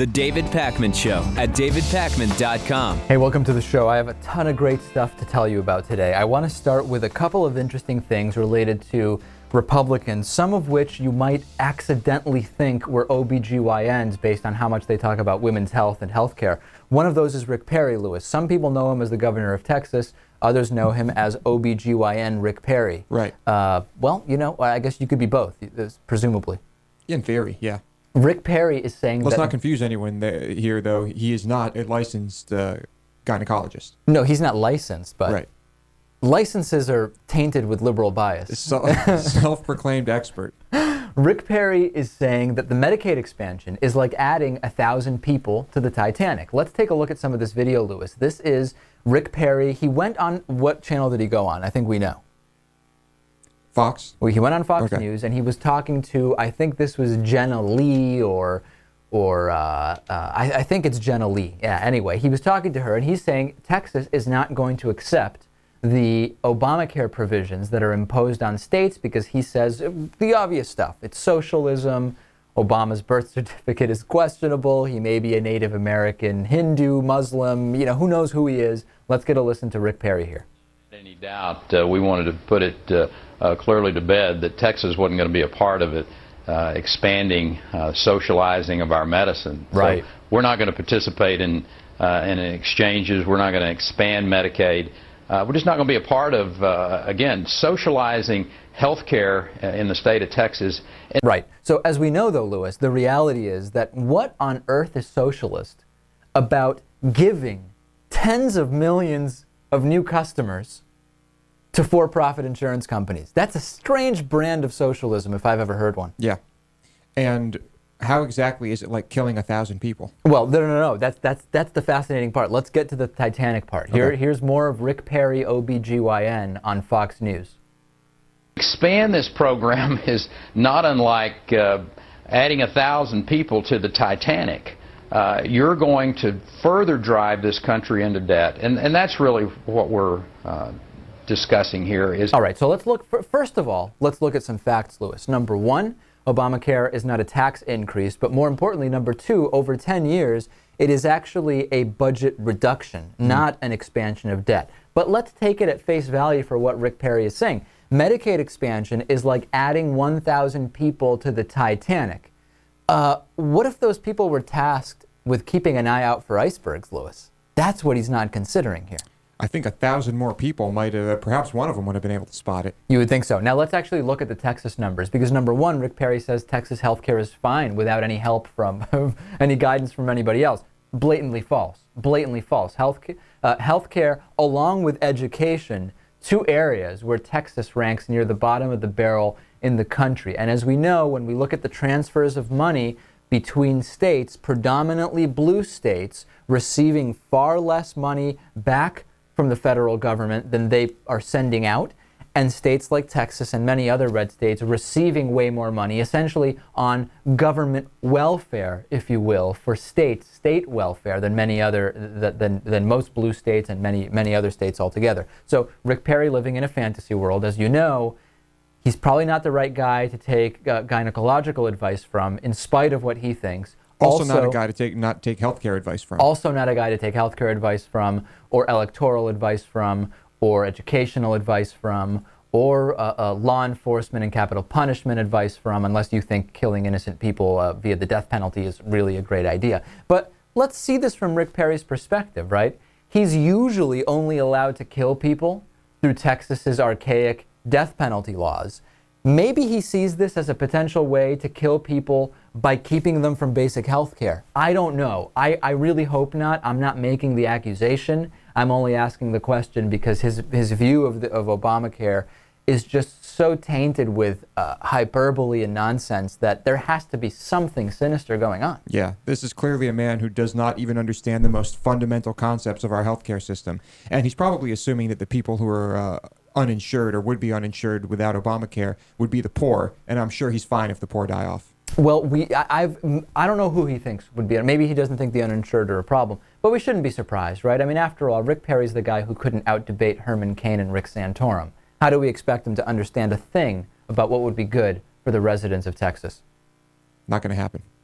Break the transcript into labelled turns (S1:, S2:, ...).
S1: The David Pakman Show at davidpakman.com.
S2: Hey, welcome to the show. I have a ton of great stuff to tell you about today. I want to start with a couple of interesting things related to Republicans, some of which you might accidentally think were OBGYNs based on how much they talk about women's health and health care. One of those is Rick Perry, Lewis. Some people know him as the governor of Texas. Others know him as OBGYN Rick Perry.
S3: Right.
S2: Well, you know, I guess you could be both, presumably.
S3: In theory, yeah.
S2: Rick Perry is saying
S3: Let's not confuse anyone here, though. He is not a licensed gynecologist.
S2: No, he's not licensed, but
S3: right.
S2: Licenses are tainted with liberal bias.
S3: Self-proclaimed expert.
S2: Rick Perry is saying that the Medicaid expansion is like adding 1,000 people to the Titanic. Let's take a look at some of this video, Lewis. This is Rick Perry. He went on, what channel did he go on? I think we know.
S3: Fox?
S2: Well, he went on Fox News, and he was talking to, I think this was Jenna Lee, I think it's Jenna Lee. Yeah, anyway, he was talking to her, and he's saying Texas is not going to accept the Obamacare provisions that are imposed on states because he says the obvious stuff. It's socialism. Obama's birth certificate is questionable. He may be a Native American, Hindu, Muslim. You know, who knows who he is. Let's get a listen to Rick Perry here.
S4: Any doubt, we wanted to put it clearly to bed that Texas wasn't going to be a part of it, expanding, socializing of our medicine.
S2: Right.
S4: So we're not going to participate in exchanges. We're not going to expand Medicaid. We're just not going to be a part of, again, socializing health care in the state of Texas.
S2: Right. So as we know, though, Lewis, the reality is that what on earth is socialist about giving tens of millions of new customers to for-profit insurance companies? That's a strange brand of socialism if I've ever heard one.
S3: Yeah. And how exactly is it like killing 1,000 people?
S2: Well, no. That's the fascinating part. Let's get to the Titanic part.
S3: Okay.
S2: Here's more of Rick Perry, OBGYN, on Fox News.
S4: Expand this program is not unlike adding 1,000 people to the Titanic. You're going to further drive this country into debt, and that's really what we're discussing here.
S2: All right, so let's look, first of all, let's look at some facts, Lewis. Number one, Obamacare is not a tax increase, but more importantly, number two, over 10 years, it is actually a budget reduction, not an expansion of debt. But let's take it at face value for what Rick Perry is saying. Medicaid expansion is like adding 1,000 people to the Titanic. What if those people were tasked with keeping an eye out for icebergs, Lewis? That's what he's not considering here.
S3: I think 1,000 more people might have, perhaps one of them would have been able to spot it.
S2: You would think so. Now let's actually look at the Texas numbers, because number one, Rick Perry says Texas healthcare is fine without any help from, any guidance from anybody else. Blatantly false. Blatantly false. Healthcare, along with education, two areas where Texas ranks near the bottom of the barrel in the country. And as we know, when we look at the transfers of money between states, predominantly blue states, receiving far less money back from the federal government than they are sending out, and states like Texas and many other red states receiving way more money, essentially on government welfare, if you will, for state welfare than many other than most blue states and many other states altogether. So Rick Perry, living in a fantasy world, as you know, he's probably not the right guy to take gynecological advice from, in spite of what he thinks.
S3: Also not a guy to not take healthcare advice from.
S2: Also not a guy to take healthcare advice from, or electoral advice from, or educational advice from, or law enforcement and capital punishment advice from, unless you think killing innocent people via the death penalty is really a great idea. But let's see this from Rick Perry's perspective, right? He's usually only allowed to kill people through Texas's archaic death penalty laws. Maybe he sees this as a potential way to kill people by keeping them from basic health care. I don't know. I really hope not. I'm not making the accusation. I'm only asking the question because his view of Obamacare is just so tainted with hyperbole and nonsense that there has to be something sinister going on.
S3: Yeah, this is clearly a man who does not even understand the most fundamental concepts of our healthcare system. And he's probably assuming that the people who are uninsured or would be uninsured without Obamacare would be the poor, and I'm sure he's fine if the poor die off.
S2: Well, I don't know who he thinks would be. Maybe he doesn't think the uninsured are a problem, but we shouldn't be surprised, right? I mean, after all, Rick Perry's the guy who couldn't out-debate Herman Cain and Rick Santorum. How do we expect him to understand a thing about what would be good for the residents of Texas?
S3: Not going to happen.